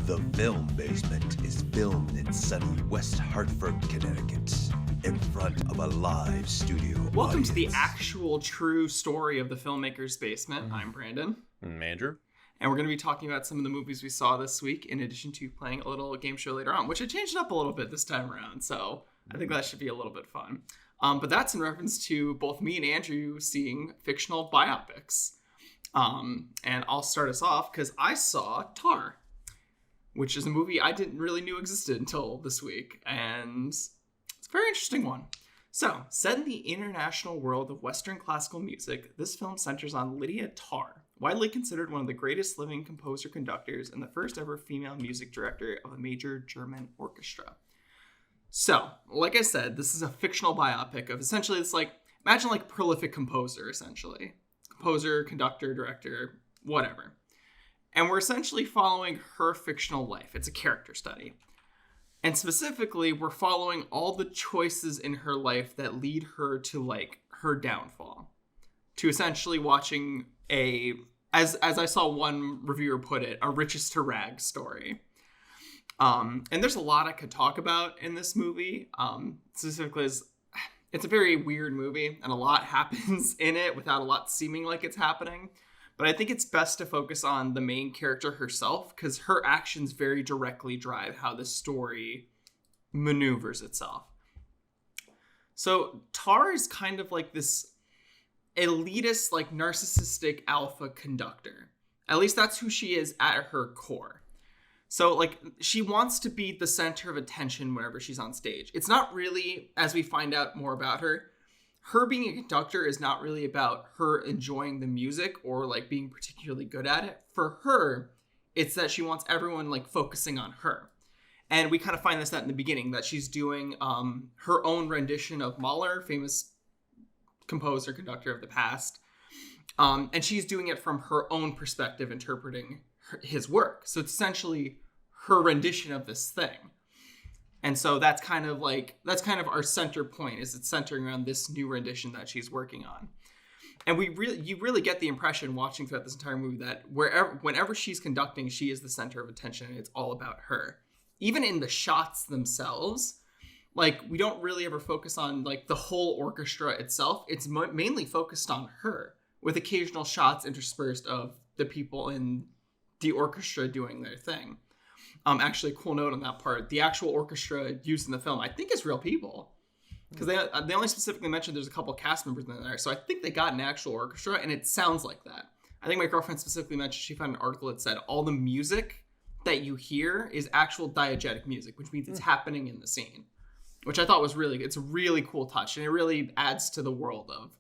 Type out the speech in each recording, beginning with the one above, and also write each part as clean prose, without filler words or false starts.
The Film Basement is filmed in sunny West Hartford, Connecticut, in front of a live studio Welcome audience. to the actual true story of The Filmmaker's Basement. I'm Brandon. I'm Andrew. And we're going to be talking about some of the movies we saw this week, in addition to playing a little game show later on, which I changed up a little bit this time around, so I think that should be a little bit fun. But that's in reference to both me and Andrew seeing fictional biopics. And I'll start us off because I saw Tar, which is a movie I didn't really knew existed until this week, and it's a very interesting one. So, set in the international world of Western classical music, this film centers on Lydia Tarr, widely considered one of the greatest living composer-conductors and the first ever female music director of a major German orchestra. So, like I said, this is a fictional biopic of essentially this, imagine prolific composer, essentially. Composer, conductor, director, whatever. And we're essentially following her fictional life. It's a character study. And specifically, we're following all the choices in her life that lead her to, her downfall. To essentially watching as I saw one reviewer put it, a riches to rags story. And there's a lot I could talk about in this movie. Specifically, it's a very weird movie, and a lot happens in it without a lot seeming like it's happening. But I think it's best to focus on the main character herself, because her actions very directly drive how the story maneuvers itself. So Tar is kind of like this elitist, narcissistic alpha conductor. At least that's who she is at her core. So, she wants to be the center of attention whenever she's on stage. It's not really, as we find out more about her being a conductor is not really about her enjoying the music or, being particularly good at it. For her, it's that she wants everyone, focusing on her. And we kind of find this out in the beginning, that she's doing her own rendition of Mahler, famous composer, conductor of the past. And she's doing it from her own perspective, interpreting his work. So it's essentially her rendition of this thing. And so that's kind of our center point, is it's centering around this new rendition that she's working on. And you really get the impression watching throughout this entire movie that whenever she's conducting, she is the center of attention, and it's all about her. Even in the shots themselves, we don't really ever focus on the whole orchestra itself. It's mainly focused on her, with occasional shots interspersed of the people in the orchestra doing their thing. Actually, a cool note on that part, the actual orchestra used in the film, I think, is real people. Because they only specifically mentioned there's a couple of cast members in there. So I think they got an actual orchestra, and it sounds like that. I think my girlfriend specifically mentioned she found an article that said all the music that you hear is actual diegetic music, which means it's happening in the scene. Which I thought was it's a really cool touch, and it really adds to the world of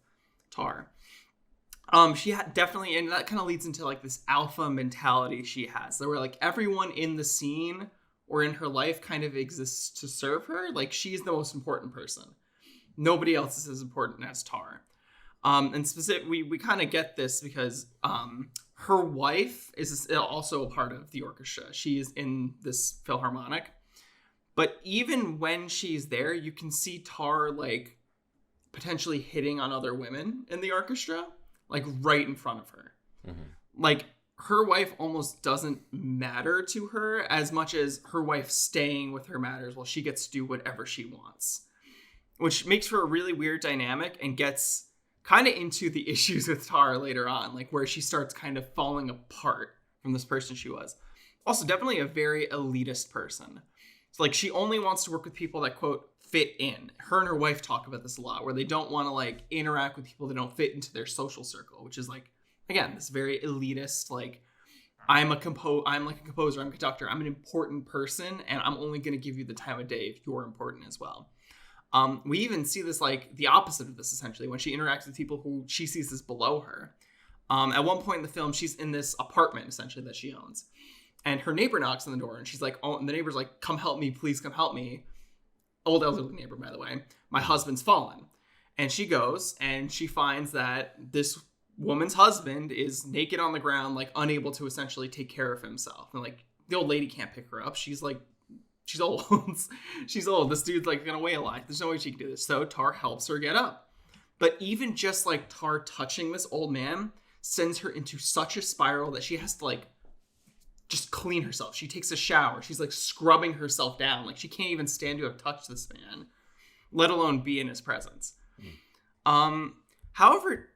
Tar. She definitely, and that kind of leads into this alpha mentality she has. That where everyone in the scene or in her life kind of exists to serve her. She's the most important person. Nobody else is as important as Tar. And specifically, we kind of get this because her wife is also a part of the orchestra. She is in this Philharmonic. But even when she's there, you can see Tar potentially hitting on other women in the orchestra. Right in front of her. Mm-hmm. Her wife almost doesn't matter to her as much as her wife staying with her matters while she gets to do whatever she wants. Which makes for a really weird dynamic and gets kind of into the issues with Tar later on, where she starts kind of falling apart from this person she was. Also, definitely a very elitist person. So, she only wants to work with people that, quote, fit in. Her and her wife talk about this a lot, where they don't want to interact with people that don't fit into their social circle, which is again, this very elitist, I'm a composer, I'm a conductor, I'm an important person, and I'm only going to give you the time of day if you're important as well. We even see this the opposite of this, essentially, when she interacts with people who she sees as below her. At one point in the film, she's in this apartment, essentially, that she owns. And her neighbor knocks on the door, and she's and the neighbor's come help me, please come help me. Old elderly neighbor, by the way. My husband's fallen. And she goes, and she finds that this woman's husband is naked on the ground, unable to essentially take care of himself. And the old lady can't pick her up. She's she's old. She's old. This dude's gonna weigh a lot. There's no way she can do this. So Tar helps her get up. But even just Tar touching this old man sends her into such a spiral that she has to just clean herself. She takes a shower. She's like scrubbing herself down. Like she can't even stand to have touched this man, let alone be in his presence. However,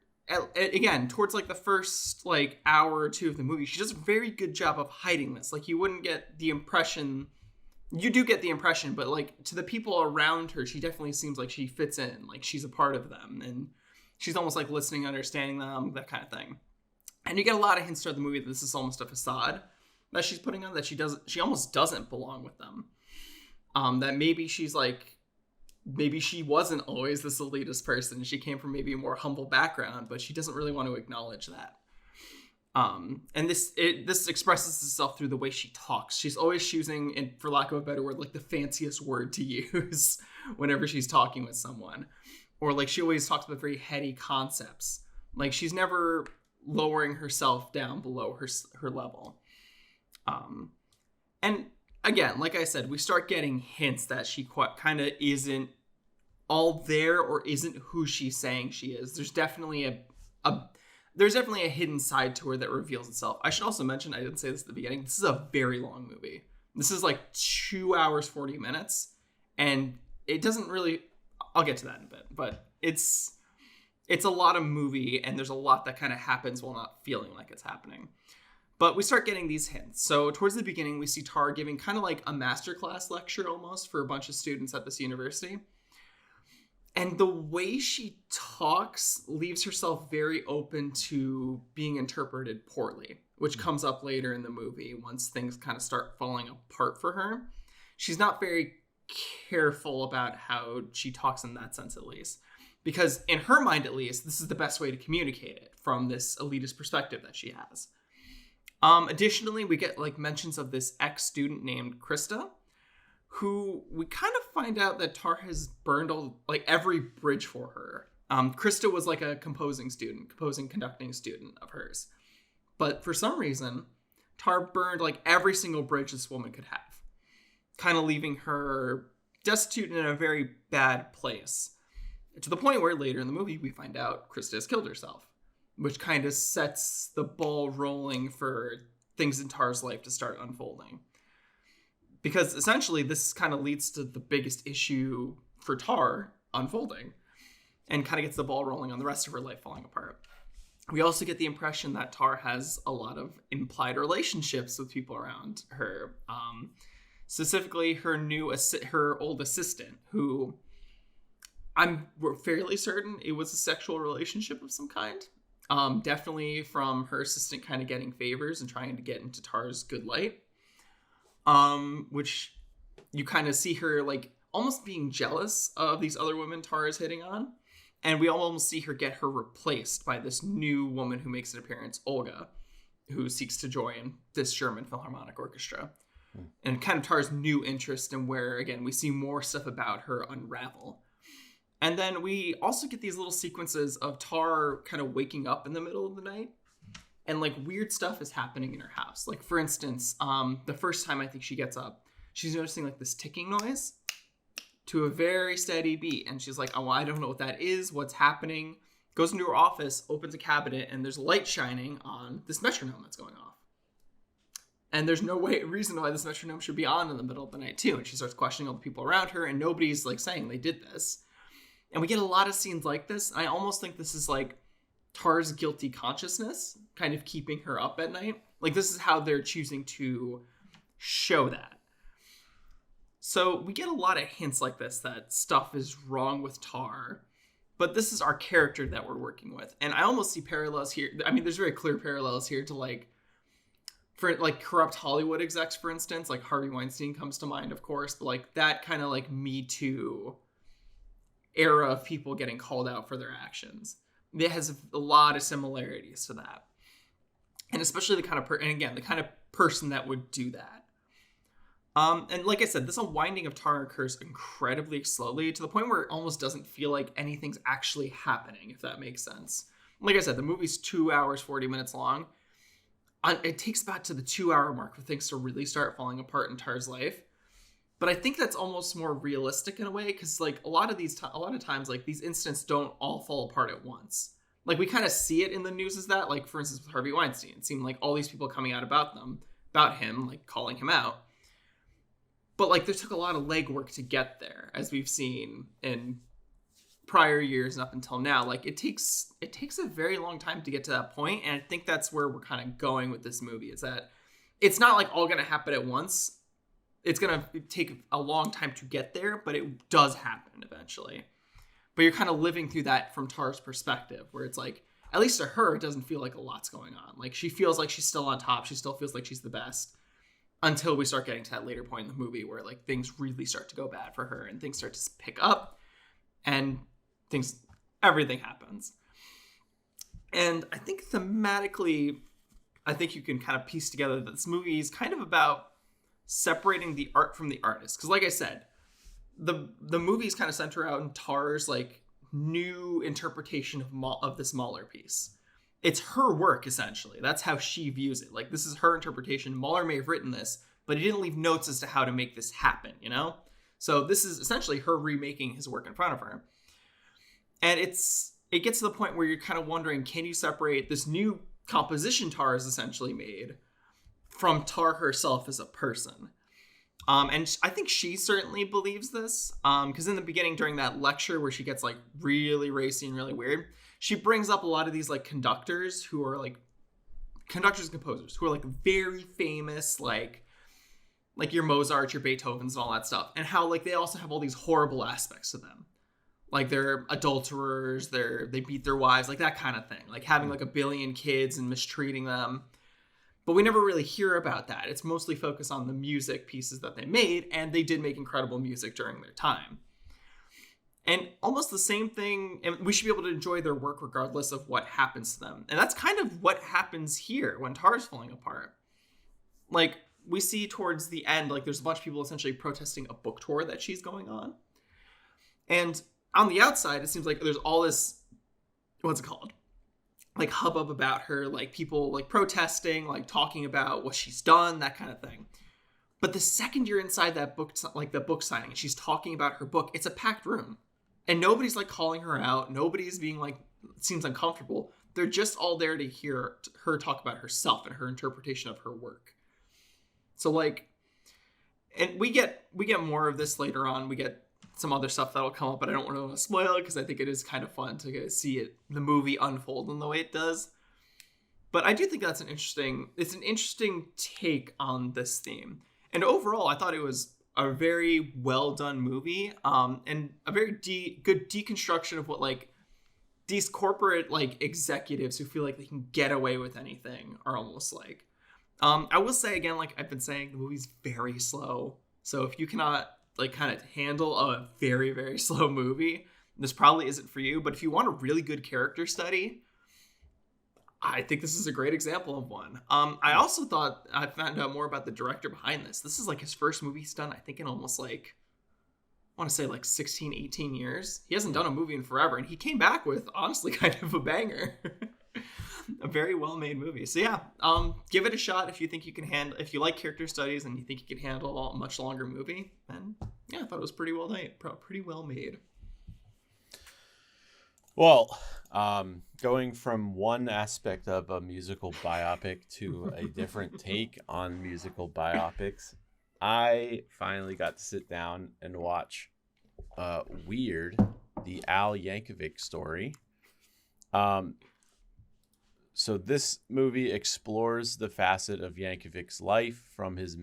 again, towards like the first like hour or two of the movie, she does a very good job of hiding this. Like you wouldn't get the impression, you do get the impression, but like to the people around her, she definitely seems like she fits in, like she's a part of them, and she's almost like listening, understanding them, that kind of thing. And you get a lot of hints throughout the movie that this is almost a facade that she's putting on, that she almost doesn't belong with them. That maybe she's like, maybe she wasn't always this elitist person. She came from maybe a more humble background, but she doesn't really want to acknowledge that. And this expresses itself through the way she talks. She's always choosing, and for lack of a better word, like the fanciest word to use whenever she's talking with someone. Or like she always talks about very heady concepts. Like she's never lowering herself down below her level. And again, like I said, we start getting hints that she kind of isn't all there or isn't who she's saying she is. There's definitely a hidden side to her that reveals itself. I should also mention, I didn't say this at the beginning, this is a very long movie. This is like 2 hours, 40 minutes. And it doesn't really, I'll get to that in a bit, but it's a lot of movie and there's a lot that kind of happens while not feeling like it's happening. But we start getting these hints. So towards the beginning, we see Tar giving kind of like a masterclass lecture almost for a bunch of students at this university. And the way she talks leaves herself very open to being interpreted poorly, which comes up later in the movie once things kind of start falling apart for her. She's not very careful about how she talks in that sense, at least. Because in her mind, at least, this is the best way to communicate it from this elitist perspective that she has. Additionally, we get like mentions of this ex-student named Krista, who we kind of find out that Tar has burned every bridge for her. Krista was like a conducting student of hers. But for some reason, Tar burned like every single bridge this woman could have, kind of leaving her destitute in a very bad place. To the point where later in the movie, we find out Krista has killed herself, which kind of sets the ball rolling for things in Tar's life to start unfolding. Because essentially, this kind of leads to the biggest issue for Tar unfolding and kind of gets the ball rolling on the rest of her life falling apart. We also get the impression that Tar has a lot of implied relationships with people around her. Specifically, her old assistant, who I'm fairly certain it was a sexual relationship of some kind. Definitely from her assistant kind of getting favors and trying to get into Tar's good light. Which you kind of see her like almost being jealous of these other women Tar is hitting on. And we almost see her get her replaced by this new woman who makes an appearance, Olga, who seeks to join this German Philharmonic Orchestra. And kind of Tar's new interest in where, again, we see more stuff about her unravel. And then we also get these little sequences of Tar kind of waking up in the middle of the night. And like weird stuff is happening in her house. Like for instance, the first time I think she gets up, she's noticing like this ticking noise to a very steady beat. And she's like, oh, I don't know what that is. What's happening? Goes into her office, opens a cabinet, and there's light shining on this metronome that's going off. And there's no reason why this metronome should be on in the middle of the night too. And she starts questioning all the people around her, and nobody's like saying they did this. And we get a lot of scenes like this. I almost think this is like Tar's guilty consciousness kind of keeping her up at night. Like this is how they're choosing to show that. So we get a lot of hints like this that stuff is wrong with Tar, but this is our character that we're working with. And I almost see parallels here. I mean, there's very clear parallels here to for corrupt Hollywood execs, for instance, like Harvey Weinstein comes to mind, of course, but like that kind of like Me Too era of people getting called out for their actions. It has a lot of similarities to that. And especially the kind of person that would do that. And like I said, this unwinding of Tar occurs incredibly slowly to the point where it almost doesn't feel like anything's actually happening, if that makes sense. Like I said, the movie's 2 hours, 40 minutes long. It takes about to the 2 hour mark for things to really start falling apart in Tar's life. But I think that's almost more realistic in a way, because like a lot of times, like these incidents don't all fall apart at once. Like we kind of see it in the news as that, like for instance with Harvey Weinstein, it seemed like all these people coming out about them, about him, like calling him out. But like there took a lot of legwork to get there, as we've seen in prior years and up until now. Like it takes a very long time to get to that point, and I think that's where we're kind of going with this movie, is that it's not like all gonna happen at once. It's gonna take a long time to get there, but it does happen eventually. But you're kind of living through that from Tara's perspective, where it's like, at least to her, it doesn't feel like a lot's going on. Like she feels like she's still on top. She still feels like she's the best, until we start getting to that later point in the movie where like things really start to go bad for her and things start to pick up and everything happens. And I think thematically, I think you can kind of piece together that this movie is kind of about separating the art from the artist. Because like I said, the movies kind of center out in Tar's like new interpretation of this Mahler piece. It's her work, essentially. That's how she views it. Like, this is her interpretation. Mahler may have written this, but he didn't leave notes as to how to make this happen, you know? So this is essentially her remaking his work in front of her. And it gets to the point where you're kind of wondering, can you separate this new composition Tar has essentially made from Tar herself as a person? And I think she certainly believes this, because in the beginning, during that lecture where she gets like really racy and really weird, she brings up a lot of these like conductors and composers who are like very famous, like your Mozart, your Beethovens and all that stuff. And how like they also have all these horrible aspects to them. Like they're adulterers, they beat their wives, like that kind of thing. Like having like a billion kids and mistreating them. But we never really hear about that. It's mostly focused on the music pieces that they made, and they did make incredible music during their time. And almost the same thing, and we should be able to enjoy their work regardless of what happens to them. And that's kind of what happens here when Tar's falling apart. Like, we see towards the end, like, there's a bunch of people essentially protesting a book tour that she's going on. And on the outside, it seems like there's all this, what's it called? Like, hubbub about her, like, people, like, protesting, like, talking about what she's done, that kind of thing. But the second you're inside that book, like, the book signing, and she's talking about her book, it's a packed room. And nobody's, like, calling her out. Nobody's being, like, seems uncomfortable. They're just all there to hear her talk about herself and her interpretation of her work. So, like, and we get more of this later on. We get some other stuff that'll come up, but I don't want to spoil it because I think it is kind of fun to see the movie unfold in the way it does. But I do think that's an interesting take on this theme. And overall, I thought it was a very well done movie, and a very good deconstruction of what like these corporate like executives who feel like they can get away with anything are almost like. I will say again, like I've been saying, the movie's very slow. So if you cannot like kind of handle a very, very slow movie, this probably isn't for you. But if you want a really good character study, I think this is a great example of one. I also thought I found out more about the director behind this. This is like his first movie he's done, I think, in almost like, I want to say like 16, 18 years. He hasn't done a movie in forever, and he came back with, honestly, kind of a banger. A very well-made movie. So yeah, give it a shot if you think you can handle, if you like character studies and you think you can handle a much longer movie. And yeah, I thought it was pretty well made. Well, going from one aspect of a musical biopic to a different take on musical biopics, I finally got to sit down and watch Weird, the Al Yankovic story. So this movie explores the facet of Yankovic's life from his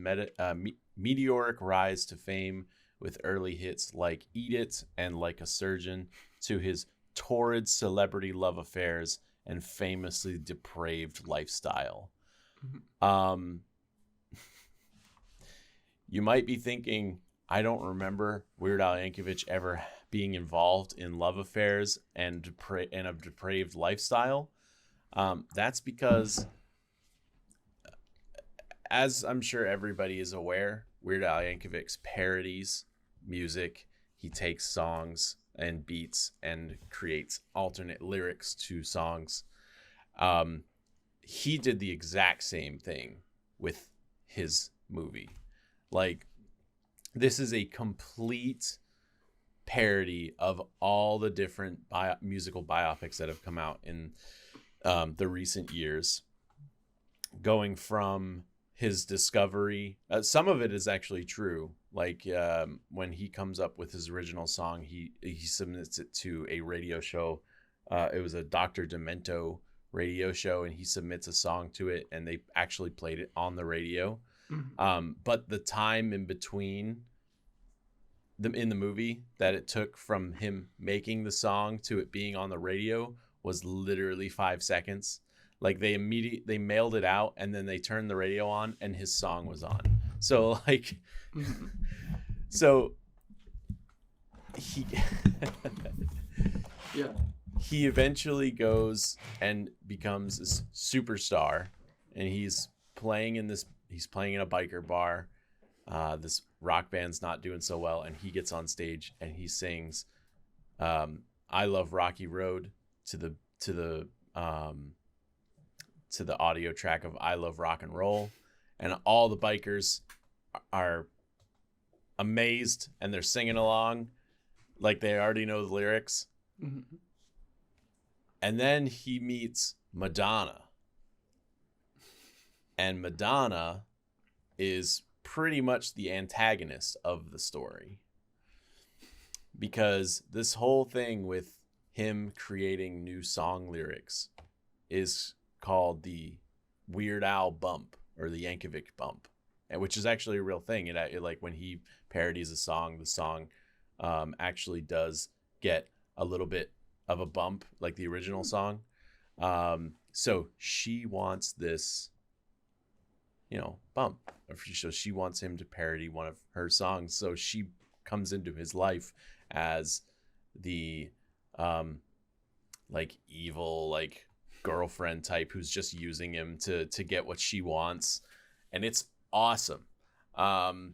meteoric rise to fame with early hits like Eat It and Like a Surgeon, to his torrid celebrity love affairs and famously depraved lifestyle. Mm-hmm. You might be thinking, I don't remember Weird Al Yankovic ever being involved in love affairs and a depraved lifestyle. That's because, as I'm sure everybody is aware, Weird Al Yankovic parodies music. He takes songs and beats and creates alternate lyrics to songs. He did the exact same thing with his movie. Like, this is a complete parody of all the different musical biopics that have come out in the recent years, going from his discovery. Some of it is actually true. Like when he comes up with his original song, he submits it to a radio show. It was a Dr. Demento radio show, and he submits a song to it, and they actually played it on the radio. But the time in between in the movie that it took from him making the song to it being on the radio was literally 5 seconds. Like they mailed it out, and then they turned the radio on, and his song was on. So like, so he, yeah, he eventually goes and becomes this superstar, and he's playing in a biker bar. This rock band's not doing so well, and he gets on stage and he sings "I Love Rocky Road" to the audio track of "I Love Rock and Roll," and all the bikers are amazed, and they're singing along like they already know the lyrics. And then he meets Madonna, and Madonna is pretty much the antagonist of the story, because this whole thing with him creating new song lyrics is called the Weird Al bump, or the Yankovic bump, and which is actually a real thing. It like when he parodies a song, the song actually does get a little bit of a bump like the original song. So she wants this, bump. So she wants him to parody one of her songs. So she comes into his life as the like evil, like girlfriend type who's just using him to get what she wants. And it's awesome. The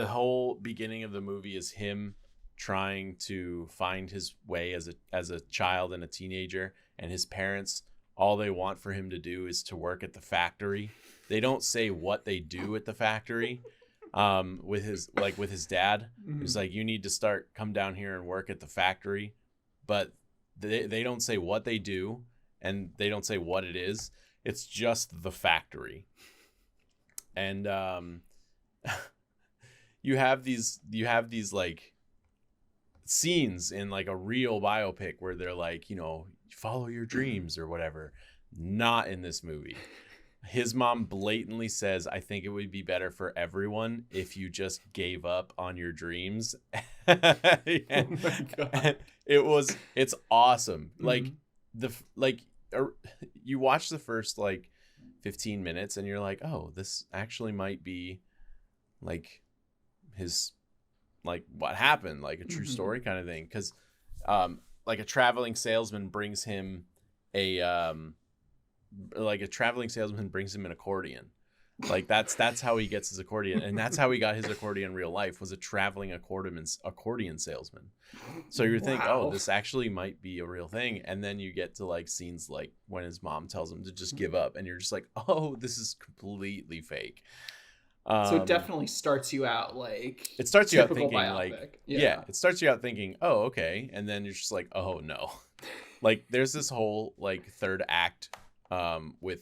whole beginning of the movie is him trying to find his way as a child and a teenager, and his parents, all they want for him to do is to work at the factory. They don't say what they do at the factory. With his dad, who's like, you need to come down here and work at the factory, but they don't say what they do, and they don't say what it is. It's just the factory. And you have these like scenes in like a real biopic where they're like, follow your dreams or whatever. Not in this movie. His mom blatantly says, I think it would be better for everyone if you just gave up on your dreams. Oh my God. It's awesome. Like you watch the first like 15 minutes and you're like, oh, this actually might be like his, like what happened, like a true story kind of thing. Because like a traveling salesman brings him an accordion. Like that's how he gets his accordion, and that's how he got his accordion in real life, was a traveling accordion salesman. So you think, oh, this actually might be a real thing, and then you get to like scenes like when his mom tells him to just give up, and you're just like, oh, this is completely fake. So it definitely starts you out like it starts you out thinking biopic. like it starts you out thining, oh, okay, and then you're just like, oh no. Like there's this whole like third act with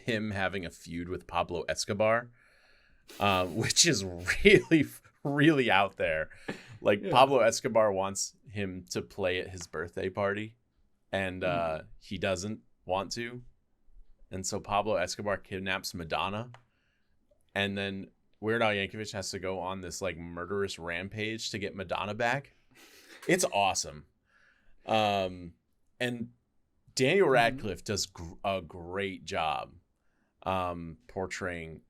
him having a feud with Pablo Escobar, which is really, really out there. Like Pablo Escobar wants him to play at his birthday party, and he doesn't want to. And so Pablo Escobar kidnaps Madonna, and then Weird Al Yankovic has to go on this like murderous rampage to get Madonna back. It's awesome. And Daniel Radcliffe does a great job portraying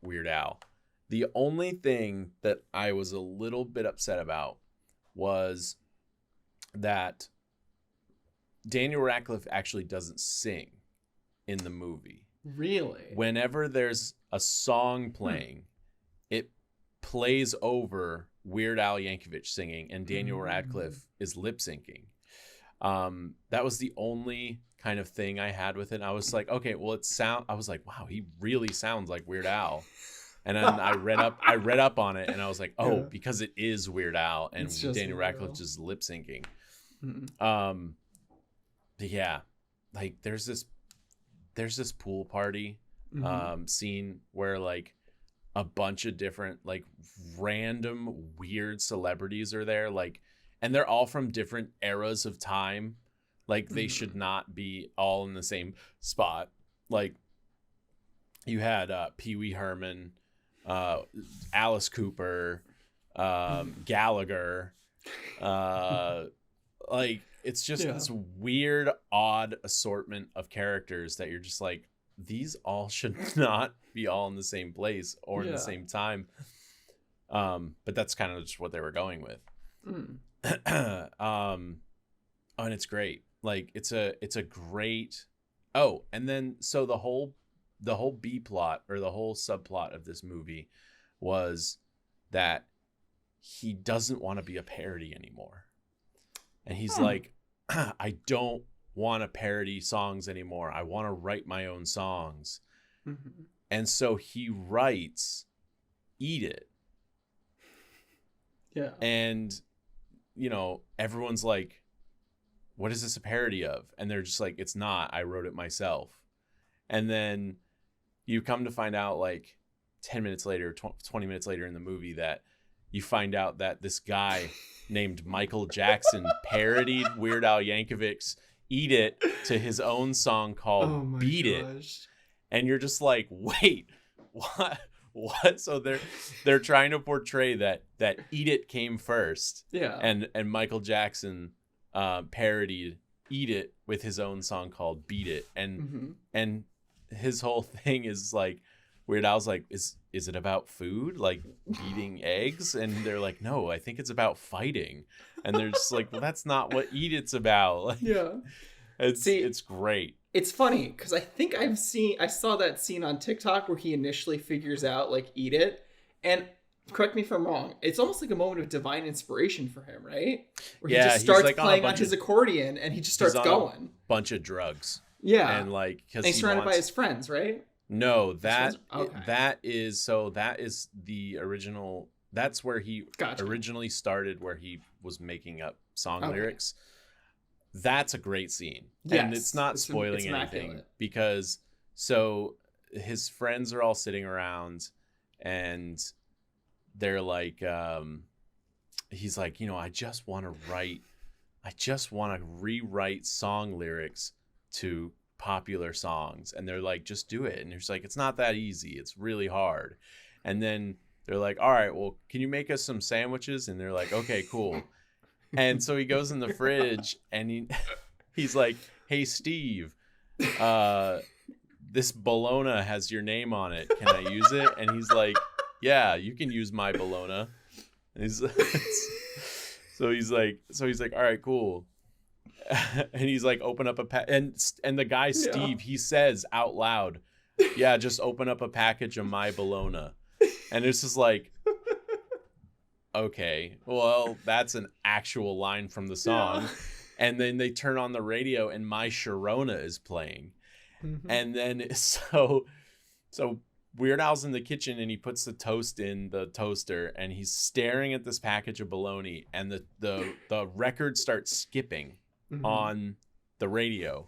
Weird Al. The only thing that I was a little bit upset about was that Daniel Radcliffe actually doesn't sing in the movie. Really? Whenever there's a song playing, it plays over Weird Al Yankovic singing, and Daniel Radcliffe is lip syncing. That was the only kind of thing I had with it. I was like, okay, well, I was like, wow, he really sounds like Weird Al. And then I read up on it, and I was like, oh, because it is Weird Al, and Daniel Radcliffe just lip syncing. But yeah, like there's this there's this pool party scene where like a bunch of different like random weird celebrities are there, like, and they're all from different eras of time. Like they should not be all in the same spot. Like you had Pee Wee Herman, Alice Cooper, Gallagher, like it's just this weird, odd assortment of characters that you're just like, these all should not be all in the same place or in the same time. But that's kind of just what they were going with. And it's great. Like it's a great. Oh, and then so the whole B plot or the whole subplot of this movie was that he doesn't want to be a parody anymore. And he's like, I don't want to parody songs anymore. I want to write my own songs. And so he writes Eat It. Yeah. And, you know, everyone's like, what is this a parody of? And they're just like, it's not. I wrote it myself. And then you come to find out like 10 minutes later, 20 minutes later in the movie that you find out that this guy named Michael Jackson parodied Weird Al Yankovic's Eat It to his own song called Beat It. And you're just like, wait, what? So they're trying to portray that Eat It came first. Yeah. And Michael Jackson parodied Eat It with his own song called Beat It. And his whole thing is like, Weird Al's like, is it about food, like eating eggs? And they're like, no, I think it's about fighting. And they're just like, well, that's not what Eat It's about. Like, it's great. It's funny because I think I saw that scene on TikTok where he initially figures out like Eat It, and correct me if I'm wrong, it's almost like a moment of divine inspiration for him, right? Where he just starts like playing on his accordion and he just starts going. A bunch of drugs. Yeah. And like, because he's surrounded by his friends, right? No, that is the original. That's where he originally started, where he was making up song lyrics. That's a great scene. Yes, and it's not spoiling anything because so his friends are all sitting around and they're like, he's like, you know, I just want to rewrite song lyrics to popular songs. And they're like, just do it. And he's like, it's not that easy. It's really hard. And then they're like, all right, well, can you make us some sandwiches? And they're like, okay, cool. And so he goes in the fridge and he's like, hey, Steve, this bologna has your name on it. Can I use it? And he's like, yeah, you can use my bologna. And so he's like, all right, cool. And he's like, open up a and the guy, Steve, he says out loud, yeah, just open up a package of my bologna. And it's just like, okay, well, that's an actual line from the song. And then they turn on the radio and My Sharona is playing. And then so Weird Al's in the kitchen and he puts the toast in the toaster and he's staring at this package of bologna and the record starts skipping on the radio.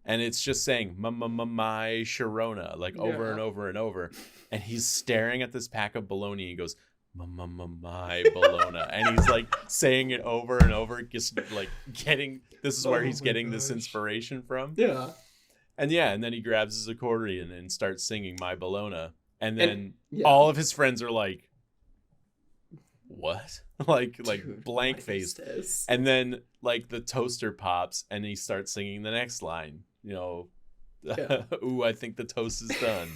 And it's just saying My Sharona, like over and over and over. And he's staring at this pack of bologna and he goes, my bologna. And he's like saying it over and over, just like getting, this is where he's getting this inspiration from. Yeah. And then he grabs his accordion and starts singing My Bologna. And then all of his friends are like, what? like Dude, blank faced. And then like the toaster pops and he starts singing the next line, you know, ooh, I think the toast is done.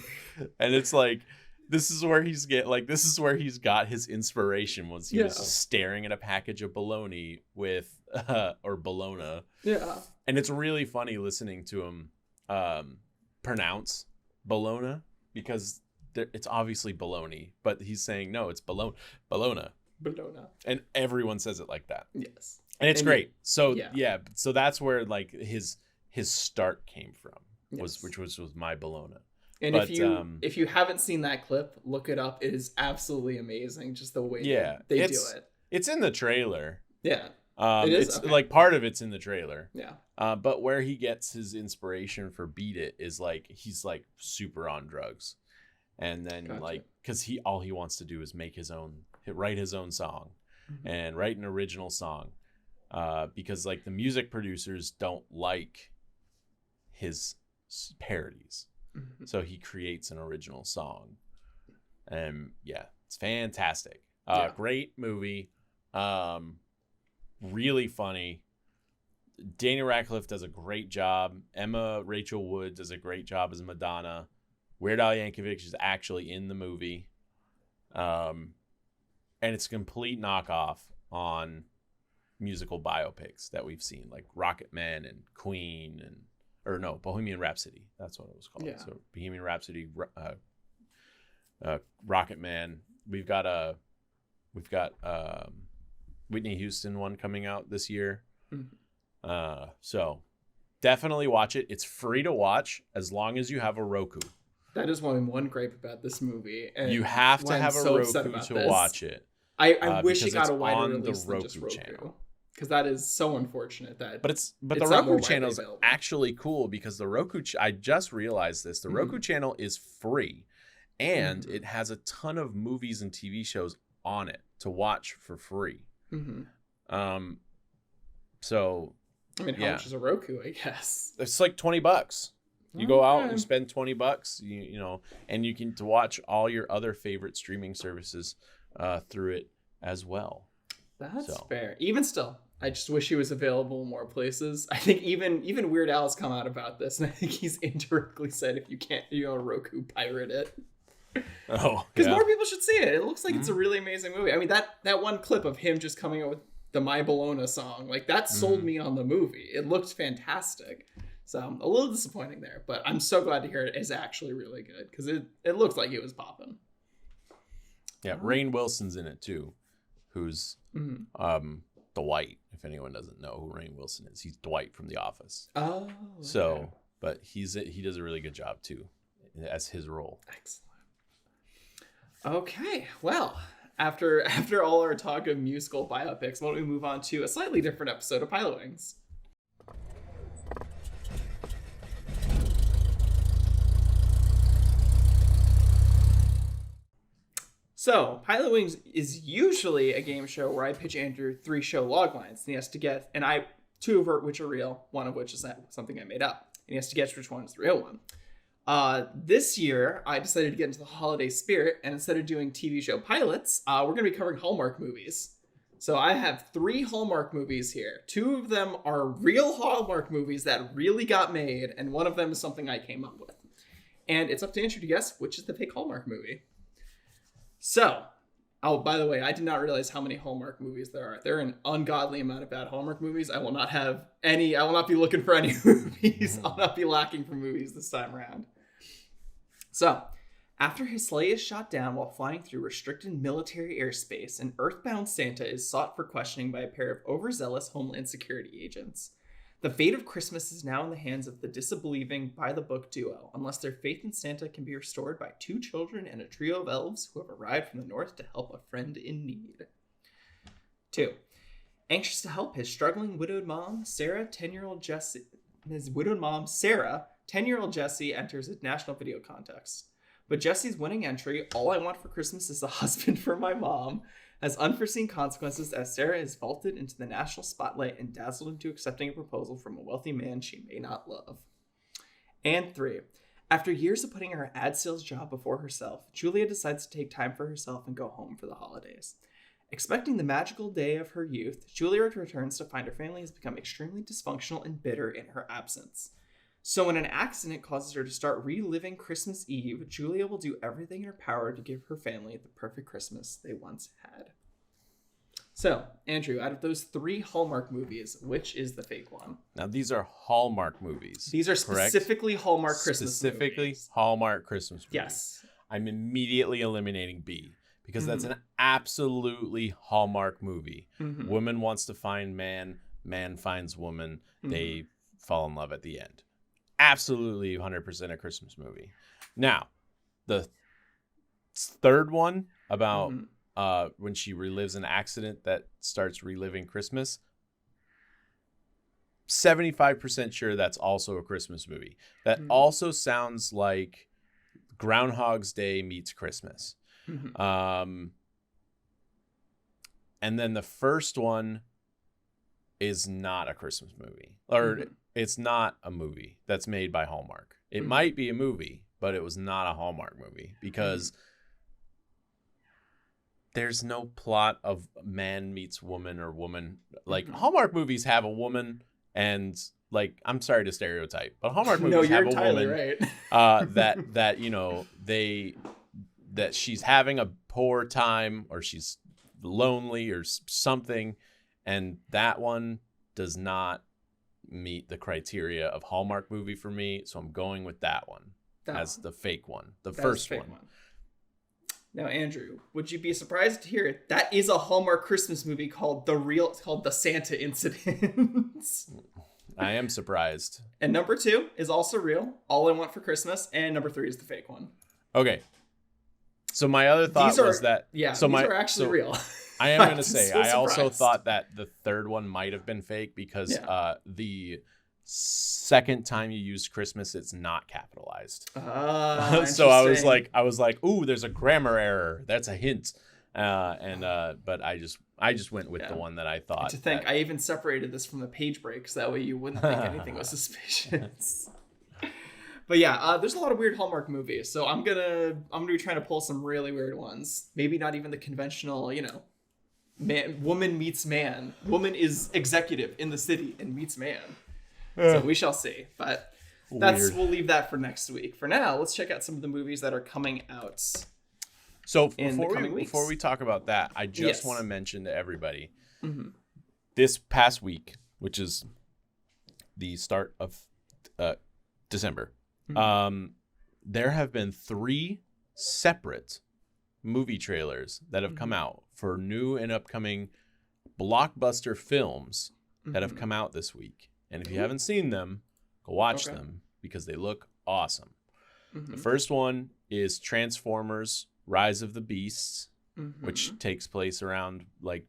And it's like, this is where he's got his inspiration, was he was staring at a package of bologna with or bologna. Yeah. And it's really funny listening to him pronounce bologna because it's obviously bologna, but he's saying no, it's bologna. And everyone says it like that. Yes. And it's great. So so that's where like his start came from, which was My Bologna. And if you haven't seen that clip, look it up. It is absolutely amazing, just the way they do it. It's in the trailer. Yeah. It is? It's Okay. like part of it's in the trailer. Yeah. But where he gets his inspiration for Beat It is like he's like super on drugs, and then Gotcha. like because all he wants to do is write his own song, and write an original song, because like the music producers don't like his parodies, so he creates an original song, and yeah, it's fantastic. Yeah. Great movie, really funny. Daniel Radcliffe does a great job. Emma Rachel Wood does a great job as Madonna. Weird Al Yankovic is actually in the movie. And it's a complete knockoff on musical biopics that we've seen, like Rocket Man and Queen Bohemian Rhapsody. That's what it was called. Yeah. So Bohemian Rhapsody, Rocket Man. We've got Whitney Houston one coming out this year. So definitely watch it. It's free to watch as long as you have a Roku. That is one gripe about this movie. And You have to why I'm have a so upset Roku about to this. watch it. I wish it because got it's a wider on the release than just Roku Roku. channel. Because that is so unfortunate that. But the it's not more Roku widely channel is available. actually cool because the Roku. I just realized this. The Roku channel is free, and it has a ton of movies and TV shows on it to watch for free. So I mean, how much is a Roku? I guess it's like $20. You go out, you spend $20, you know, and you can to watch all your other favorite streaming services through it as well. That's fair. Even still, I just wish he was available in more places. I think even Weird Al has come out about this, and I think he's indirectly said if you can't, Roku, pirate it. Oh, because more people should see it. It looks like it's a really amazing movie. I mean, that one clip of him just coming out with the My Bologna song, like that sold me on the movie. It looked fantastic. So I'm a little disappointing there, but I'm so glad to hear it is actually really good because it looks like it was popping. Yeah, Rainn Wilson's in it too, who's Dwight. If anyone doesn't know who Rainn Wilson is, he's Dwight from The Office. Oh, okay. So, but he does a really good job too, as his role. Excellent. Okay, well, after all our talk of musical biopics, why don't we move on to a slightly different episode of Pilot Wings? So, Pilot Wings is usually a game show where I pitch Andrew 3 show log lines, and he has to guess, and two of which are real, one of which is something I made up, and he has to guess which one is the real one. This year, I decided to get into the holiday spirit, and instead of doing TV show pilots, we're going to be covering Hallmark movies. So I have 3 Hallmark movies here. 2 of them are real Hallmark movies that really got made, and one of them is something I came up with. And it's up to Andrew to guess which is the fake Hallmark movie. So, by the way, I did not realize how many Hallmark movies there are. There are an ungodly amount of bad Hallmark movies. I will not be looking for any movies. I'll not be lacking for movies this time around. So, after his sleigh is shot down while flying through restricted military airspace, an Earthbound Santa is sought for questioning by a pair of overzealous Homeland Security agents. The fate of Christmas is now in the hands of the disbelieving, by-the-book duo, unless their faith in Santa can be restored by 2 children and a trio of elves who have arrived from the north to help a friend in need. 2. Anxious to help his struggling widowed mom, Sarah, 10-year-old Jesse enters a national video contest. But Jesse's winning entry, All I Want for Christmas is a Husband for My Mom, has unforeseen consequences as Sarah is vaulted into the national spotlight and dazzled into accepting a proposal from a wealthy man she may not love. And 3. After years of putting her ad sales job before herself, Julia decides to take time for herself and go home for the holidays. Expecting the magical day of her youth, Julia returns to find her family has become extremely dysfunctional and bitter in her absence. So when an accident causes her to start reliving Christmas Eve, Julia will do everything in her power to give her family the perfect Christmas they once had. So, Andrew, out of those 3 Hallmark movies, which is the fake one? Now, these are Hallmark movies. These are specifically correct? Hallmark Christmas movies. Specifically Hallmark Christmas movies. Yes. I'm immediately eliminating B because that's an absolutely Hallmark movie. Woman wants to find man, man finds woman, they fall in love at the end. Absolutely 100% a Christmas movie. Now, the third one about when she relives an accident that starts reliving Christmas, 75% sure that's also a Christmas movie. That also sounds like Groundhog's Day meets Christmas. And then the first one is not a Christmas movie, or it's not a movie that's made by Hallmark. It might be a movie, but it was not a Hallmark movie because there's no plot of man meets woman or woman. Like Hallmark movies have a woman, and like, I'm sorry to stereotype, but Hallmark movies have a woman right. that you know, that she's having a poor time, or she's lonely or something, and that one does not meet the criteria of Hallmark movie for me, so I'm going with that one as the fake one, the first one. Now, Andrew, would you be surprised to hear that is a Hallmark Christmas movie called The Santa Incident? I am surprised. And number 2 is also real, All I Want for Christmas, and number 3 is the fake one. Okay. So my other thought was that... Yeah, so these are actually real. I am going to say, so I also thought that the third one might have been fake because the second time you use Christmas, it's not capitalized. So I was like, ooh, there's a grammar error. That's a hint. But I just went with the one that I thought. To think, I even separated this from the page breaks. That way you wouldn't think anything was suspicious. But yeah, there's a lot of weird Hallmark movies, so I'm gonna be trying to pull some really weird ones. Maybe not even the conventional, woman meets man. Woman is executive in the city and meets man. So we shall see. But we'll leave that for next week. For now, let's check out some of the movies that are coming out. So before we talk about that, I just want to mention to everybody this past week, which is the start of December. There have been 3 separate movie trailers that have come out for new and upcoming blockbuster films that have come out this week. And if you haven't seen them, go watch them because they look awesome. The first one is Transformers: Rise of the Beasts, which takes place around like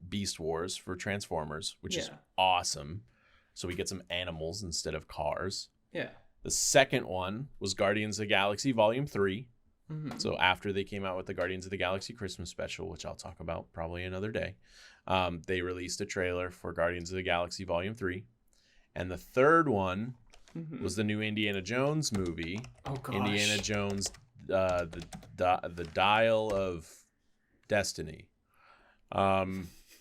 Beast Wars for Transformers, which is awesome. So we get some animals instead of cars. Yeah. The second one was Guardians of the Galaxy Volume 3. So after they came out with the Guardians of the Galaxy Christmas special, which I'll talk about probably another day, they released a trailer for Guardians of the Galaxy Volume 3. And the third one was the new Indiana Jones movie. Oh, gosh. Indiana Jones, the Dial of Destiny,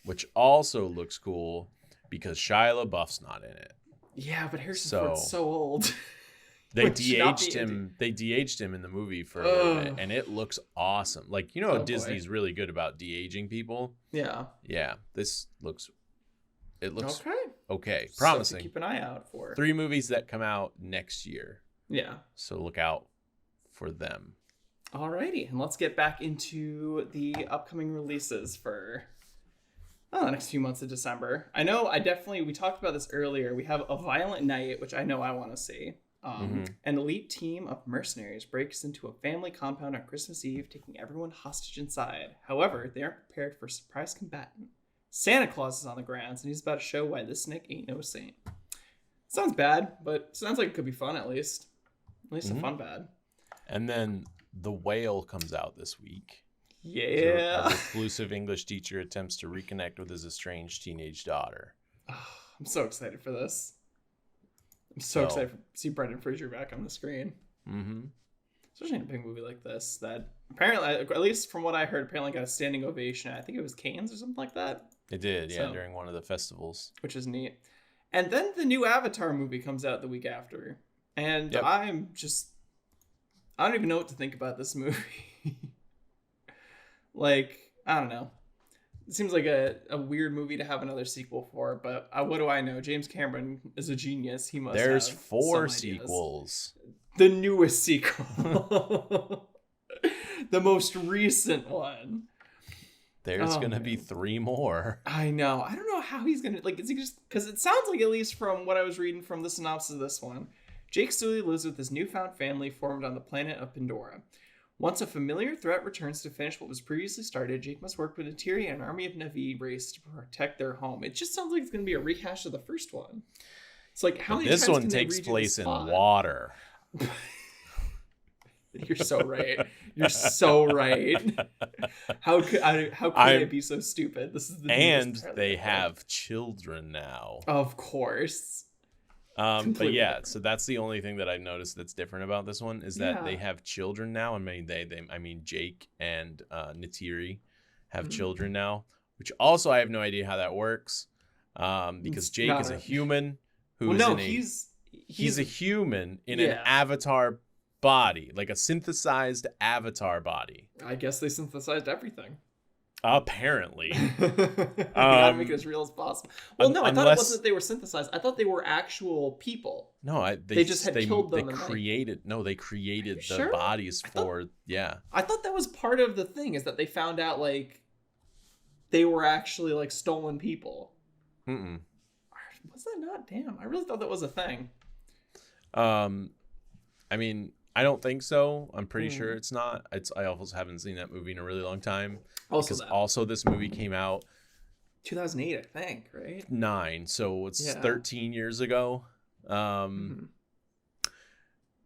which also looks cool because Shia LaBeouf's not in it. Yeah, but Harrison Ford's so old. They de-aged him. They de-aged him in the movie for a little bit, and it looks awesome. Like, Disney's really good about de-aging people. Yeah. Yeah. This looks. It looks okay. Promising. So keep an eye out for 3 movies that come out next year. Yeah. So look out for them. Alrighty, and let's get back into the upcoming releases for the next few months of December. I know we talked about this earlier. We have A Violent Night, which I know I want to see. An elite team of mercenaries breaks into a family compound on Christmas Eve, taking everyone hostage inside. However, they aren't prepared for a surprise combatant. Santa Claus is on the grounds, and he's about to show why this Nick ain't no saint. Sounds bad, but sounds like it could be fun at least. At least a fun bad. And then The Whale comes out this week. Yeah. A reclusive English teacher attempts to reconnect with his estranged teenage daughter. Oh, I'm so excited for this. I'm so excited to see Brendan Fraser back on the screen. Especially in a big movie like this that apparently, at least from what I heard, apparently got a standing ovation. I think it was Cannes or something like that. It did, yeah, during one of the festivals. Which is neat. And then the new Avatar movie comes out the week after. And I don't even know what to think about this movie. Like, I don't know. It seems like a weird movie to have another sequel for, but what do I know? James Cameron is a genius. He must There's have 4 sequels. The newest sequel. The most recent one. There's going to be 3 more. I know. I don't know how he's going to, is he just, because it sounds like, at least from what I was reading from the synopsis of this one, Jake Sully lives with his newfound family formed on the planet of Pandora. Once a familiar threat returns to finish what was previously started, Jake must work with Atiri and an army of Na'vi race to protect their home. It just sounds like it's going to be a rehash of the first one. It's like, how But many this times one can they takes redo the place in spot? water. You're so right. You're so right. How could I be so stupid? This is the And newest they trailer. have children now. Of course. But Completely yeah, different. so that's the only thing that I've noticed that's different about this one is that they Yeah. have children now. I mean Jake and Natiri have Mhm. children now, which also I have no idea how that works. Because It's Jake not is a a- human who Well, is no, in a he's a human in an Yeah. avatar body, like a synthesized avatar body. I guess they synthesized everything. Apparently. Gotta make it as real as possible. Well, no, I thought it unless- wasn't that they were synthesized. I thought they were actual people. No, They just had killed them They and, like- created they created the sure? bodies I thought- for yeah. I thought that was part of the thing, is that they found out, like, they were actually, like, stolen people. Mm-mm. Was that not? Damn, I really thought that was a thing. I mean, I don't think so. I'm pretty Hmm. sure it's not. I also haven't seen that movie in a really long time. Also Because that. also this movie came out 2008, I think, right? 9, so it's Yeah. 13 years ago. Mhm.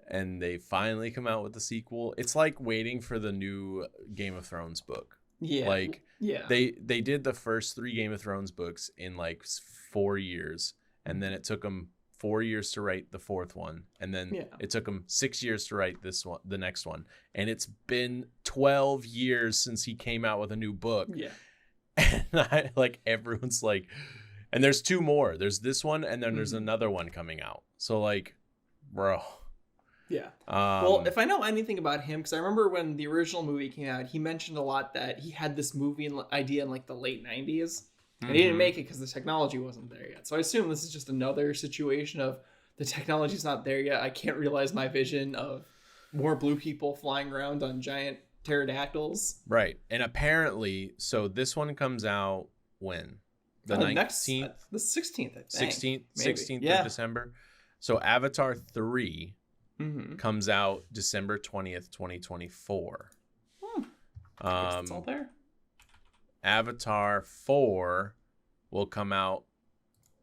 And they finally come out with the sequel. It's like waiting for the new Game of Thrones book. Yeah. Like yeah. they did the first 3 Game of Thrones books in like 4 years, and then it took them 4 years to write the 4th one, and then Yeah. it took him 6 years to write this one, the next one, and it's been 12 years since he came out with a new book. Yeah. And everyone's like, and there's 2 more. There's this one, and then there's Mhm. another one coming out. So like, bro. Yeah. Um, Well, if I know anything about him, because I remember when the original movie came out, he mentioned a lot that he had this movie idea in like the late 90s, and he didn't mhm. make it because the technology wasn't there yet. So I assume this is just another situation of the technology's not there yet. I can't realize my vision of more blue people flying around on giant pterodactyls. Right. And apparently, so this one comes out when? The Next, 19th? the 16th, I think. 16th, Maybe. 16th Yeah. of December. So Avatar 3 Mm-hmm. comes out December 20th, 2024. I guess it's all there. Avatar 4 will come out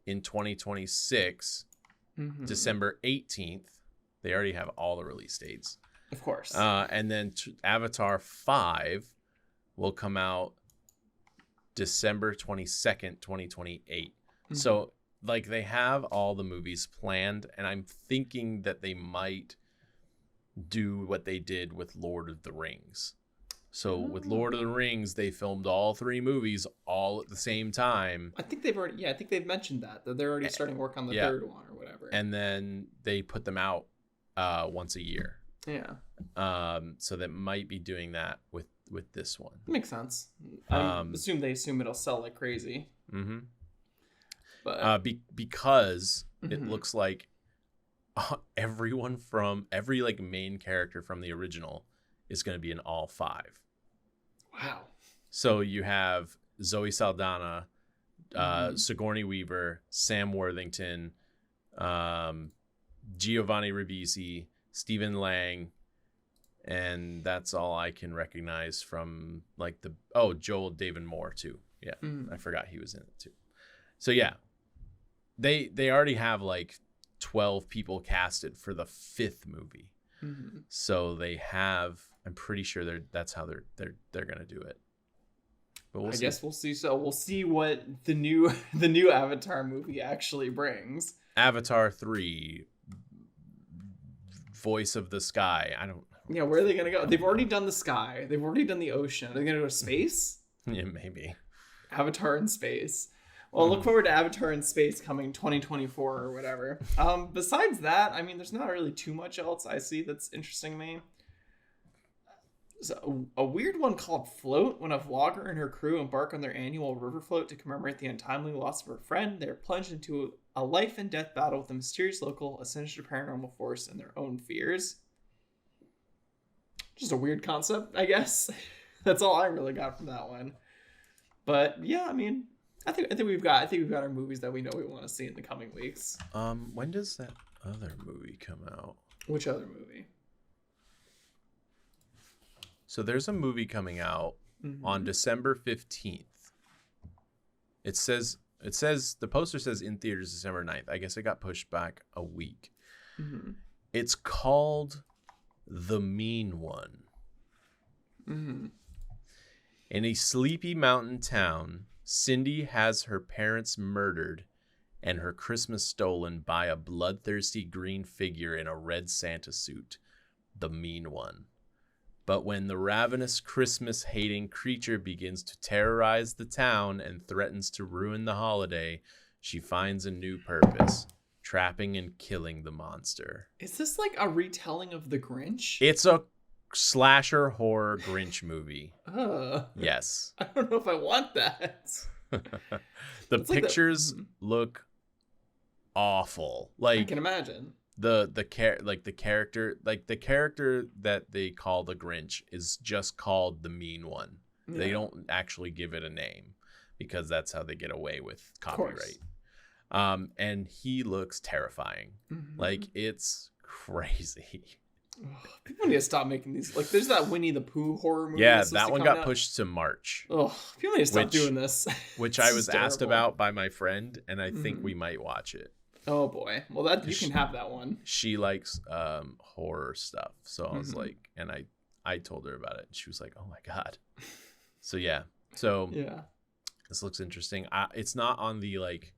in 2026, Mhm. December 18th. They already have all the release dates. Of course. And then Avatar 5 will come out December 22nd, 2028. Mhm. So, like, they have all the movies planned, and I'm thinking that they might do what they did with Lord of the Rings. So, with Lord of the Rings, they filmed all 3 movies all at the same time, I think they've already. Yeah, I think they've mentioned that they're already starting work on the Yeah. third one or whatever. and then they put them out once a year. Yeah, So that might be doing that with this one. makes sense. I Um, assume it'll sell like crazy. Mm-hmm. But Because it Mhm. looks like everyone from every like main character from the original is going to be in all 5. wow. So you have Zoe Saldana, Mhm. Sigourney Weaver, Sam Worthington, Giovanni Ribisi, Stephen Lang, and that's all I can recognize from like Joel David Moore too. Yeah, Mhm. I forgot he was in it too. So yeah, they already have like 12 people casted for the 5th movie. Mhm. So they have. I'm pretty sure that's how they're gonna do it. But we'll I see. guess we'll see. So we'll see what the new the new Avatar movie actually brings. Avatar 3, Voice of the Sky. I don't. Yeah, where are they gonna go? They've already done the sky. They've already done the ocean. Are they gonna go to space? Yeah, maybe. Avatar in space. Well, look forward to Avatar in space coming 2024 or whatever. Besides that, I mean, there's not really too much else I see that's interesting to me. So, a weird one called Float. When a vlogger and her crew embark on their annual river float to commemorate the untimely loss of her friend, they are plunged into a life and death battle with a mysterious local, a sinister paranormal force, and their own fears. Just a weird concept, I guess. That's all I really got from that one. But yeah, I mean, I think we've got our movies that we know we want to see in the coming weeks. When does that other movie come out? Which other movie? So there's a movie coming out Mhm. on December 15th. It says It says the poster says in theaters December 9th. I guess it got pushed back a week. Mm-hmm. It's called The Mean One. Mm-hmm. In a sleepy mountain town, Cindy has her parents murdered and her Christmas stolen by a bloodthirsty green figure in a red Santa suit, the Mean One. But when the ravenous Christmas-hating creature begins to terrorize the town and threatens to ruin the holiday, she finds a new purpose, trapping and killing the monster. Is this like a retelling of The Grinch? It's a slasher horror Grinch movie. Yes. I don't know if I want that. The pictures look awful. I can imagine. The character that they call the Grinch is just called the Mean One. Yeah. They don't actually give it a name because that's how they get away with copyright. And he looks terrifying. Mm-hmm. Like, it's crazy. People need to stop making these. Like, there's that Winnie the Pooh horror movie. Yeah, that one got pushed to March. Oh, people need to stop doing this. Which I was asked about by my friend, and I think we might watch it. Oh boy, well that you can have that one. She likes horror stuff, so I was like, and I told her about it, and she was like, "Oh my god." So yeah, this looks interesting. It's not on the like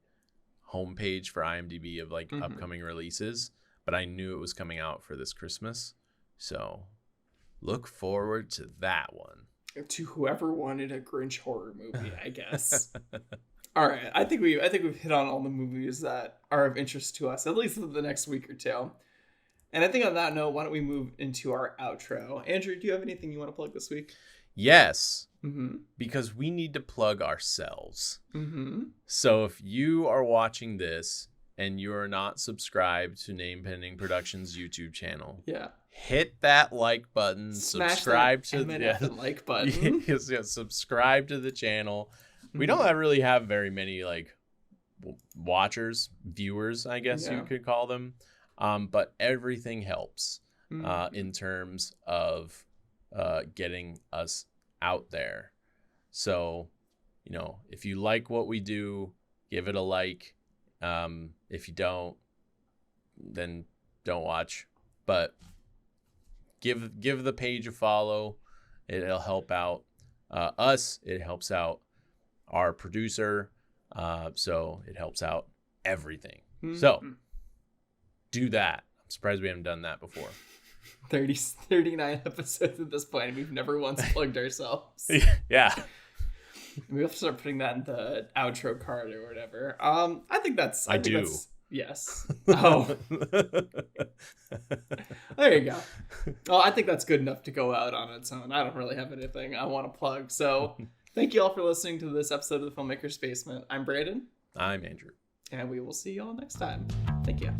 homepage for IMDb of like upcoming releases, but I knew it was coming out for this Christmas, so look forward to that one. To whoever wanted a Grinch horror movie, I guess. All right, I think we've hit on all the movies that are of interest to us, at least for the next week or two. And I think on that note, why don't we move into our outro? Andrew, do you have anything you want to plug this week? Yes, because we need to plug ourselves. So if you are watching this and you are not subscribed to Name Pending Productions YouTube channel, hit that like button, subscribe to the like button. Subscribe to the channel. We don't really have very many like watchers, viewers, I guess you could call them. But everything helps in terms of getting us out there. So, if you like what we do, give it a like. If you don't, then don't watch. But give the page a follow. It'll help out us. It helps out our producer, so it helps out everything. So do that. I'm surprised we haven't done that before. 39 episodes at this point, and we've never once plugged ourselves. Yeah. We have to start putting that in the outro card or whatever. I think that's... I do. Yes. Oh. There you go. Well, I think that's good enough to go out on its own. I don't really have anything I want to plug, so... Thank you all for listening to this episode of The Filmmaker's Basement. I'm Brandon. I'm Andrew. And we will see you all next time. Thank you.